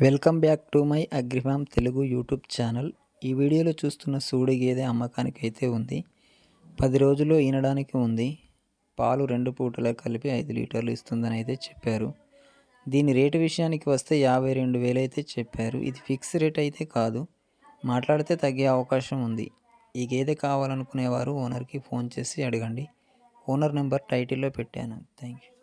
Welcome back to my agrifarm Telugu YouTube channel. ఈ వీడియోలో చూస్తున్న సూడి గేదె అమ్మకానికి అయితే ఉంది. 10 రోజుల్లో ఈనడానికి ఉంది. పాలు 2 పూటలా కలిపి 5 లీటర్లు ఇస్తుందని అయితే చెప్పారు. దీని రేటు విషయానికి వస్తే 52,000 అయితే చెప్పారు. ఇది ఫిక్స్ రేట్ అయితే కాదు, మాట్లాడితే తగ్గే అవకాశం ఉంది. ఈ గేదె కావాలనుకునేవారు ఓనర్కి ఫోన్ చేసి అడగండి. ఓనర్ నెంబర్ టైటిల్లో పెట్టాను. Thank you.